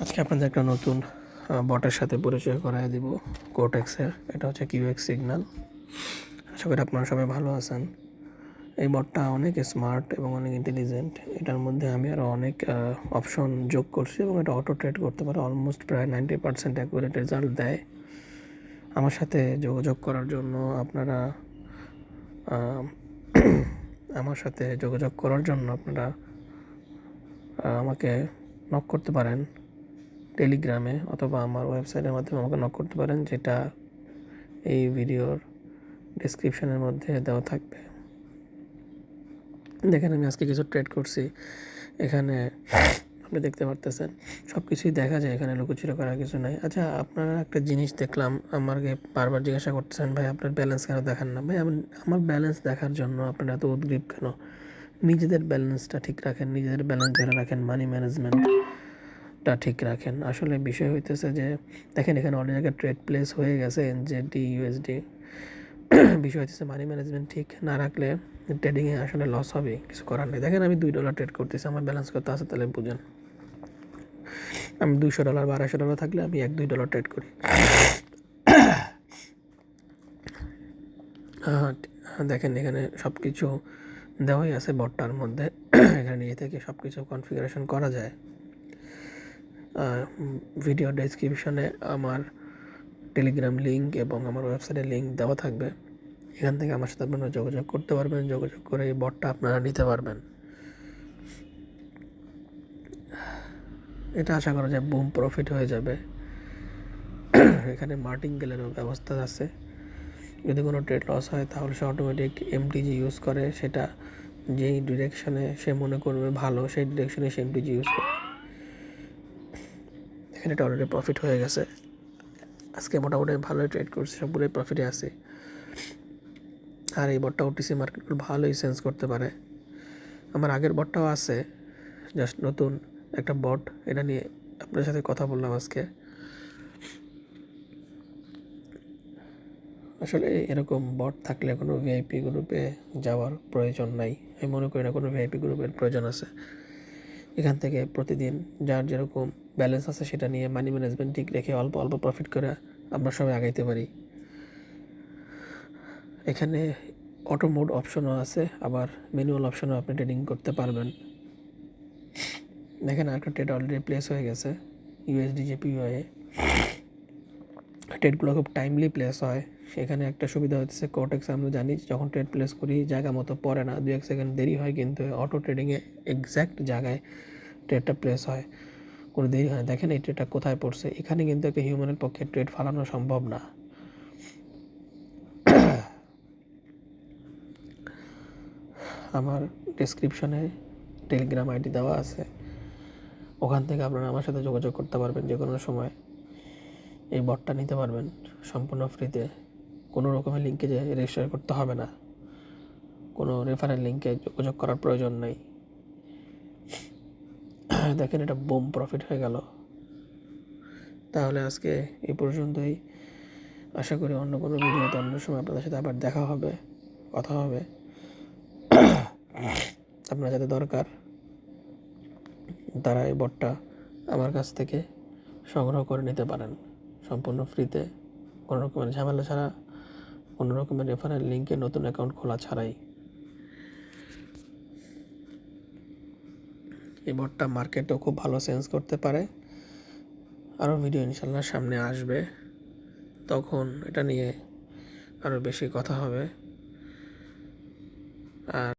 আজকে আপনাদের একটা নতুন বটের সাথে পরিচয় করায় দিব কোটেক্সের। এটা হচ্ছে কিউএক্স সিগন্যাল। আশা করি আপনারা সবাই ভালো আছেন। এই বটটা অনেক স্মার্ট এবং অনেক ইন্টেলিজেন্ট। এটার মধ্যে আমি আরও অনেক অপশন যোগ করছি এবং এটা অটো ট্রেড করতে পারে। অলমোস্ট প্রায় 90% অ্যাকুরেট রেজাল্ট দেয়। আমার সাথে যোগাযোগ করার জন্য আপনারা আমাকে নক করতে পারেন টেলিগ্রামে, অথবা আমার ওয়েবসাইটের মাধ্যমে আমাকে নক করতে পারেন, যেটা এই ভিডিওর ডেসক্রিপশনের মধ্যে দেওয়া থাকবে। দেখেন, আমি আজকে কিছু ট্রেড করছি। এখানে আপনি দেখতে পারতেছেন সব কিছুই দেখা যায়, এখানে লুকোচুরি করার কিছু নাই। আচ্ছা, আপনারা একটা জিনিস দেখলাম, আমাকে বারবার জিজ্ঞাসা করতেছেন, ভাই আপনার ব্যালেন্স কেন দেখান না? ভাই আমার ব্যালেন্স দেখার জন্য আপনারা এত উদ্গ্রীব কেন? নিজেদের ব্যালেন্সটা ঠিক রাখেন, নিজেদের ব্যালেন্স ধরে রাখেন, মানি ম্যানেজমেন্টটা ঠিক রাখেন। আসলে বিষয় হইতেছে যে দেখেন, এখানে অনেক জায়গায় ট্রেড প্লেস হয়ে গেছে এনজেডি ইউএসডি। বিষয় হচ্ছে মানি ম্যানেজমেন্ট ঠিক না রাখলে ট্রেডিংয়ে আসলে লস হবে, কিছু করার নেই। দেখেন, আমি $2 ট্রেড করতেছি, আমার ব্যালেন্স কত আছে তাহলে বুঝেন। আমি $200 বা $250 থাকলে আমি $1-2 ট্রেড করি। দেখেন, এখানে সব কিছু দেওয়াই আছে বটটার মধ্যে। এখানে নিজে থেকে সব কিছু কনফিগারেশন করা যায়। ভিডিও ডেসক্রিপশনে আমার টেলিগ্রাম লিঙ্ক এবং আমার ওয়েবসাইটের লিঙ্ক দেওয়া থাকবে। এখান থেকে আমার সাথে আপনারা যোগাযোগ করতে পারবেন। যোগাযোগ করে এই বটটা আপনারা নিতে পারবেন। এটা আশা করা যায় বুম প্রফিট হয়ে যাবে। এখানে মার্টিঙ্গেলেরও ব্যবস্থা আছে। যদি কোনো ট্রেড লস হয় তাহলে সে অটোমেটিক এমটিজি ইউজ করে, সেটা যেই ডিরেকশনে সে মনে করবে ভালো সেই ডিরেকশনে সে এমটিজি ইউজ করে। এখানে এটা অলরেডি প্রফিট হয়ে গেছে। আজকে মোটামুটি ভালোই ট্রেড করছি, সবগুলোই প্রফিটে আছে। আর এই বটটা ওটিসি মার্কেটগুলো ভালোই সেন্স করতে পারে। আমার আগের বটটাও আছে, জাস্ট নতুন একটা বট। এটা নিয়ে আপনার সাথে কথা বললাম আজকে। আসলে এরকম বট থাকলে কোনো ভিআইপি গ্রুপে যাওয়ার প্রয়োজন নাই। আমি মনে করি না কোনো ভিআইপি গ্রুপের প্রয়োজন আছে। এখান থেকে প্রতিদিন যার যেরকম ব্যালেন্স আছে সেটা নিয়ে মানি ম্যানেজমেন্ট ঠিক রেখে অল্প অল্প প্রফিট করে আমরা সবাই আগাইতে পারি। এখানে অটো মোড অপশনও আছে, আবার ম্যানুয়াল অপশনও আপনি ট্রেডিং করতে পারবেন। দেখেন, একটা ট্রেড অলরেডি প্লেস হয়ে গেছে ইউএসডি জেপিইউআই। ট্রেডগুলো খুব টাইমলি প্লেস হয়। সেখানে একটা সুবিধা হচ্ছে, কোটেক্স আমরা জানি যখন ট্রেড প্লেস করি জায়গা মতো পড়ে না, 2-1 সেকেন্ড দেরি হয়, কিন্তু অটো ট্রেডিংয়ে এক্স্যাক্ট জায়গায় ট্রেডটা প্লেস হয়, কোনো দেরি হয় না। দেখেন এই ট্রেডটা কোথায় পড়ছে। এখানে কিন্তু একটা হিউম্যানের পক্ষে ট্রেড ফালানো সম্ভব না। আমার ডেসক্রিপশনে টেলিগ্রাম আইডি দেওয়া আছে, ওখান থেকে আপনারা আমার সাথে যোগাযোগ করতে পারবেন। যে কোনো সময় এই বটটা নিতে পারবেন সম্পূর্ণ ফ্রিতে। কোনো রকমের লিঙ্কে যে রেজিস্টার করতে হবে না, কোনো রেফারেল লিঙ্কে যোগাযোগ করার প্রয়োজন নেই। দেখেন, এটা বুম প্রফিট হয়ে গেল। তাহলে আজকে এই পর্যন্তই। আশা করি অন্য কোনো ভিডিওতে অন্য সময় আপনাদের সাথে আবার দেখা হবে, কথা হবে। আপনার যাতে দরকার তারা এই বটটা আমার কাছ থেকে সংগ্রহ করে নিতে পারেন সম্পূর্ণ ফ্রিতে, কোনো রকমের ঝামেলা ছাড়া, কোনো রকমের রেফারেল লিঙ্কে নতুন অ্যাকাউন্ট খোলা ছাড়াই। এই বটটা মার্কেটেও খুব ভালো সেন্স করতে পারে। আরও ভিডিও ইনশাল্লাহ সামনে আসবে, তখন এটা নিয়ে আরও বেশি কথা হবে। আর